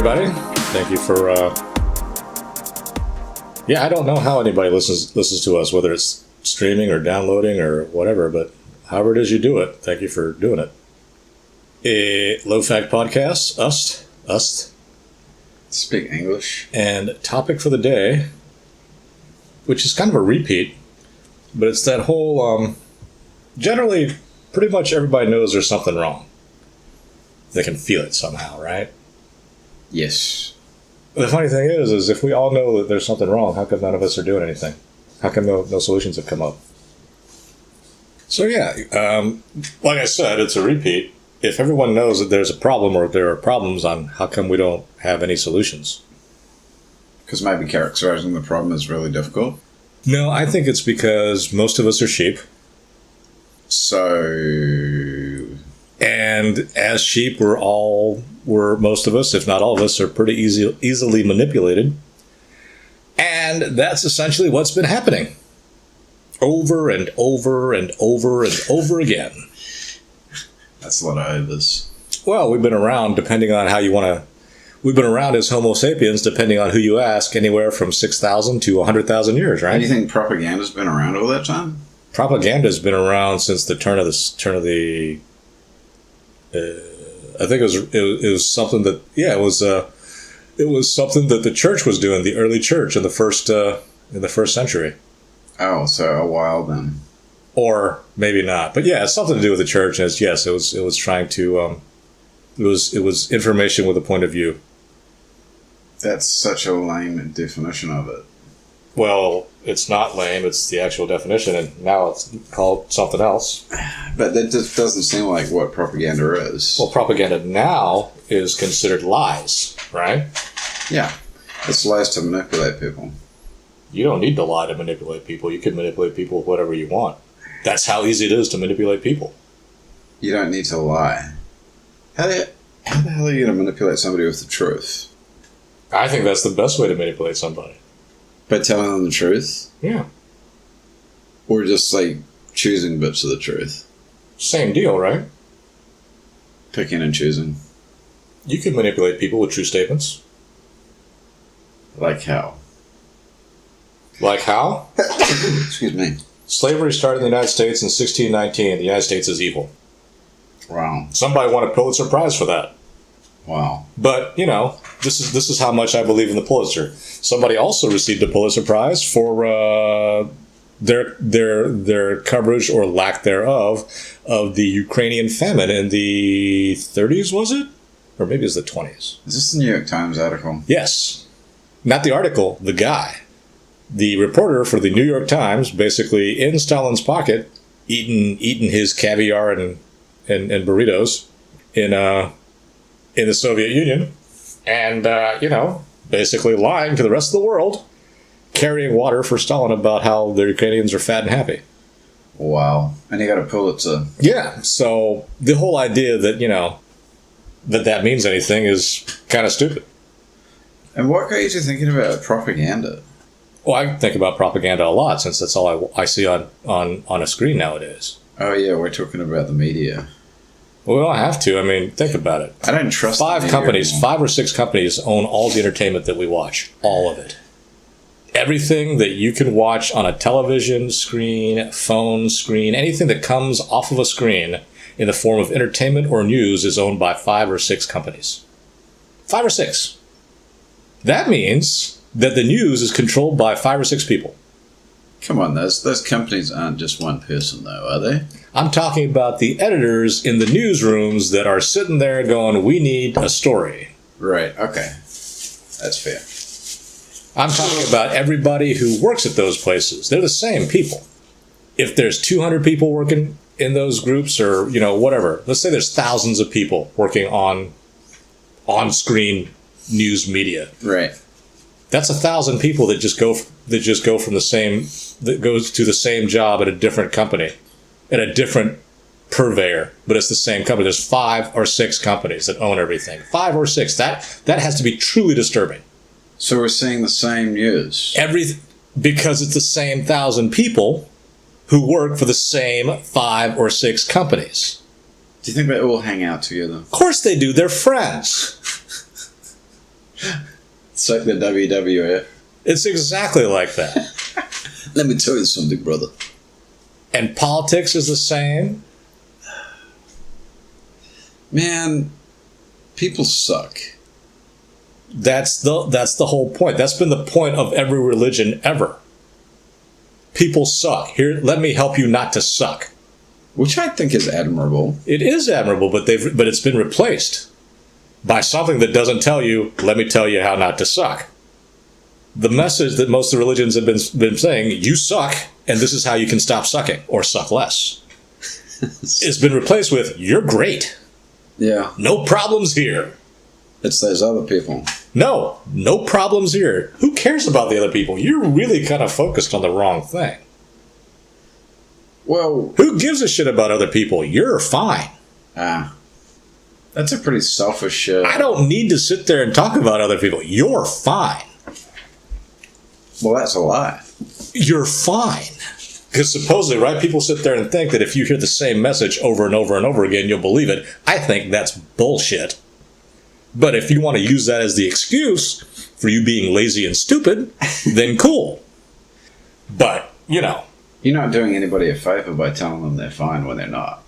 everybody. Thank you for. I don't know how anybody listens to us, whether it's streaming or downloading or whatever, but however it is you do it, thank you for doing it. A Low Fact Podcast, us. Speak English. And topic for the day, which is kind of a repeat, but it's that whole. Generally, pretty much everybody knows there's something wrong. They can feel it somehow, right? Yes. The funny thing is if we all know that there's something wrong, how come none of us are doing anything? How come no solutions have come up? So like I said, it's a repeat. If everyone knows that there's a problem or there are problems, on how come we don't have any solutions? Because maybe characterizing the problem is really difficult. No, I think it's because most of us are sheep. And as sheep, most of us, if not all of us, are pretty easily manipulated. And that's essentially what's been happening. Over and over and over and over again. That's a lot of overs. Well, we've been around, depending on how you want to... We've been around as Homo sapiens, depending on who you ask, anywhere from 6,000 to 100,000 years, right? Do you think propaganda's been around all that time? Propaganda's been around since the turn of the I think it was something that it was something that the church was doing, the early church in the first century. Oh, so a while then. Or maybe not, but it's something to do with the church. And it was trying to it was information with a point of view. That's such a lame definition of it. Well, it's not lame. It's the actual definition, and now it's called something else. But that just doesn't seem like what propaganda is. Well, propaganda now is considered lies, right? Yeah. It's lies to manipulate people. You don't need to lie to manipulate people. You can manipulate people with whatever you want. That's how easy it is to manipulate people. You don't need to lie. How the hell are you going to manipulate somebody with the truth? I think that's the best way to manipulate somebody. By telling them the truth? Yeah. Or just, choosing bits of the truth? Same deal, right? Picking and choosing. You can manipulate people with true statements. Like how? Like how? Excuse me. Slavery started in the United States in 1619. The United States is evil. Wow. Somebody won a Pulitzer Prize for that. Wow. But, this is how much I believe in the Pulitzer. Somebody also received a Pulitzer Prize for their coverage or lack thereof of the Ukrainian famine in the 30s, was it? Or maybe it was the 20s. Is this the New York Times article? Yes. Not the article, the guy. The reporter for the New York Times, basically in Stalin's pocket, eating his caviar and burritos in the Soviet Union, and basically lying to the rest of the world, carrying water for Stalin about how the Ukrainians are fat and happy. Wow. And he got a Pulitzer. Yeah, so the whole idea that, that means anything is kind of stupid. And what got you to thinking about propaganda? Well, I think about propaganda a lot, since that's all I see on a screen nowadays. Oh, yeah, we're talking about the media. Well, we don't have to. I mean, think about it. I don't trust five or six companies own all the entertainment that we watch. All of it. Everything that you can watch on a television screen, phone screen, anything that comes off of a screen in the form of entertainment or news is owned by 5 or 6 companies. 5 or 6. That means that the news is controlled by 5 or 6 people. Come on, those companies aren't just one person, though, are they? I'm talking about the editors in the newsrooms that are sitting there going, we need a story. Right, okay. That's fair. I'm talking about everybody who works at those places. They're the same people. If there's 200 people working in those groups or, whatever, let's say there's thousands of people working on-screen news media. Right. That's 1,000 people that just go from that goes to the same job at a different company, at a different purveyor, but it's the same company. There's 5 or 6 companies that own everything. 5 or 6. That has to be truly disturbing. So we're seeing the same news. Because it's the same 1,000 people who work for the same 5 or 6 companies. Do you think they all hang out together? Of course they do. They're friends. It's like the WWF. It's exactly like that. Let me tell you something, brother. And politics is the same. Man, people suck. That's the whole point. That's been the point of every religion ever. People suck. Here, let me help you not to suck. Which I think is admirable. It is admirable, but it's been replaced by something that doesn't tell you, let me tell you how not to suck. The message that most of the religions have been saying, you suck, and this is how you can stop sucking, or suck less. It's been replaced with, you're great. Yeah. No problems here. It's those other people. No problems here. Who cares about the other people? You're really kind of focused on the wrong thing. Well, Who gives a shit about other people? You're fine. that's a pretty selfish shit. I don't need to sit there and talk about other people. You're fine. Well, that's a lie. You're fine. Because supposedly, right, people sit there and think that if you hear the same message over and over and over again, you'll believe it. I think that's bullshit. But if you want to use that as the excuse for you being lazy and stupid, then cool. But, you know. You're not doing anybody a favor by telling them they're fine when they're not.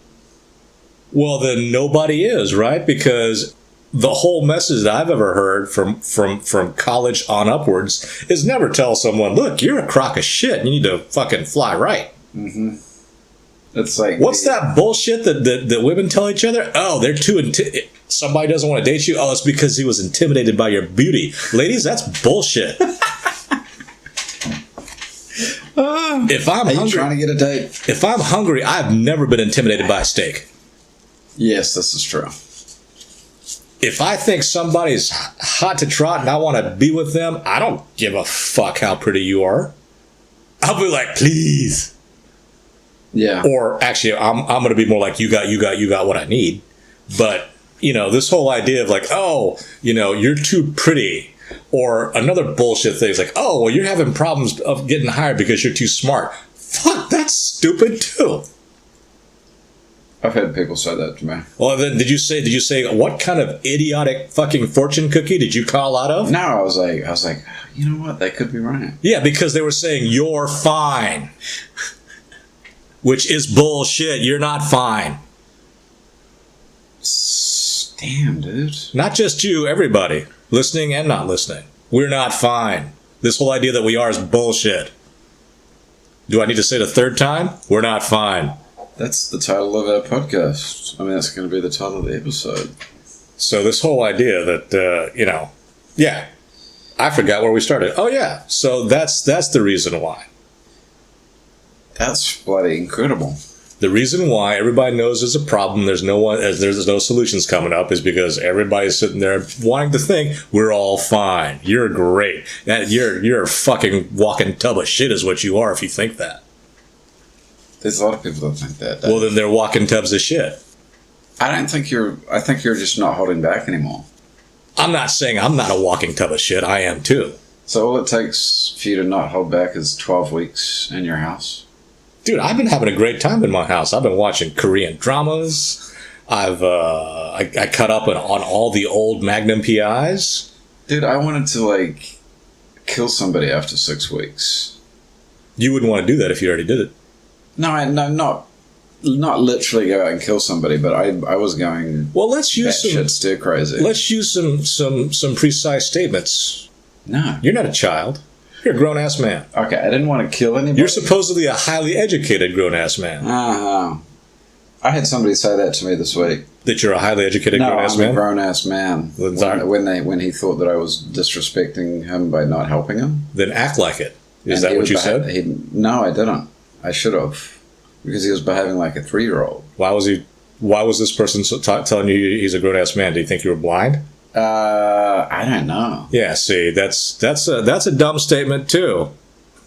Well, then nobody is, right? Because the whole message that I've ever heard from college on upwards is never tell someone, look, you're a crock of shit and you need to fucking fly right. Mm-hmm. It's like... What's that bullshit that women tell each other? Oh, they're too... somebody doesn't want to date you? Oh, it's because he was intimidated by your beauty. Ladies, that's bullshit. If I'm Are you hungry... trying to get a date? If I'm hungry, I've never been intimidated by a steak. Yes, this is true. If I think somebody's hot to trot and I want to be with them, I don't give a fuck how pretty you are. I'll be like, please. Yeah. Or actually, I'm going to be more like, you got what I need. But, you know, this whole idea of like, oh, you know, you're too pretty. Or another bullshit thing is like, oh, well, you're having problems of getting hired because you're too smart. Fuck, that's stupid too. I've had people say that to me. Well, then did you say what kind of idiotic fucking fortune cookie did you call out of? No, I was like, you know what? They could be right. Yeah, because they were saying you're fine. Which is bullshit. You're not fine. Damn, dude. Not just you, everybody. Listening and not listening. We're not fine. This whole idea that we are is bullshit. Do I need to say it a third time? We're not fine. That's the title of our podcast. I mean, that's going to be the title of the episode. So this whole idea that, yeah, I forgot where we started. Oh, yeah. So that's the reason why. That's bloody incredible. The reason why everybody knows there's a problem, there's no solutions coming up, is because everybody's sitting there wanting to think we're all fine. You're great. You're a fucking walking tub of shit is what you are if you think that. There's a lot of people that think that. Well, then they're walking tubs of shit. I think you're just not holding back anymore. I'm not saying I'm not a walking tub of shit. I am too. So all it takes for you to not hold back is 12 weeks in your house? Dude, I've been having a great time in my house. I've been watching Korean dramas. I cut up on all the old Magnum PIs. Dude, I wanted to, kill somebody after 6 weeks. You wouldn't want to do that if you already did it. No, not literally go out and kill somebody, but I was going. Well, let's use shit stir crazy. Let's use some precise statements. No, you're not a child. You're a grown ass man. Okay, I didn't want to kill anybody. You're supposedly a highly educated grown ass man. I had somebody say that to me this week. That you're a highly educated grown ass man. I'm a grown ass man. When he thought that I was disrespecting him by not helping him. Then act like it. Is that what you said? No, I didn't. I should have, because he was behaving like a 3-year-old. Why was this person telling you he's a grown ass man? Do you think you were blind? I don't know. Yeah, see, that's a dumb statement too.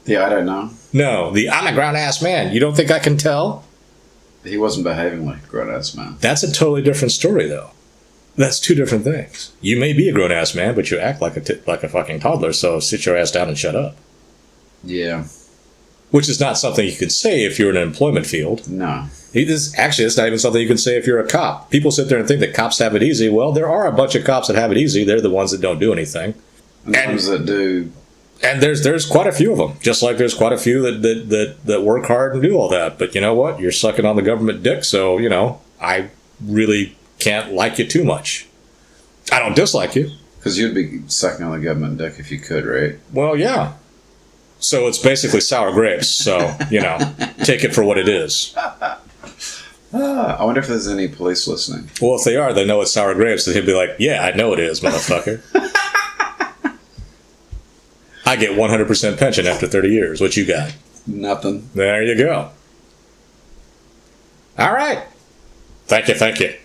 Yeah, I don't know. No, I'm a grown ass man. You don't think I can tell? He wasn't behaving like a grown ass man. That's a totally different story, though. That's two different things. You may be a grown ass man, but you act like a fucking toddler. So sit your ass down and shut up. Yeah. which is not something you could say if you're in an employment field. No. Actually, it's not even something you can say if you're a cop. People sit there and think that cops have it easy. Well, there are a bunch of cops that have it easy. They're the ones that don't do anything. And the ones that do. And there's quite a few of them. Just like there's quite a few that work hard and do all that. But you know what? You're sucking on the government dick, so, I really can't like you too much. I don't dislike you. Because you'd be sucking on the government dick if you could, right? Well, yeah. So it's basically sour grapes. So, take it for what it is. I wonder if there's any police listening. Well, if they are, they know it's sour grapes. So he'll be like, yeah, I know it is, motherfucker. I get 100% pension after 30 years. What you got? Nothing. There you go. All right. Thank you.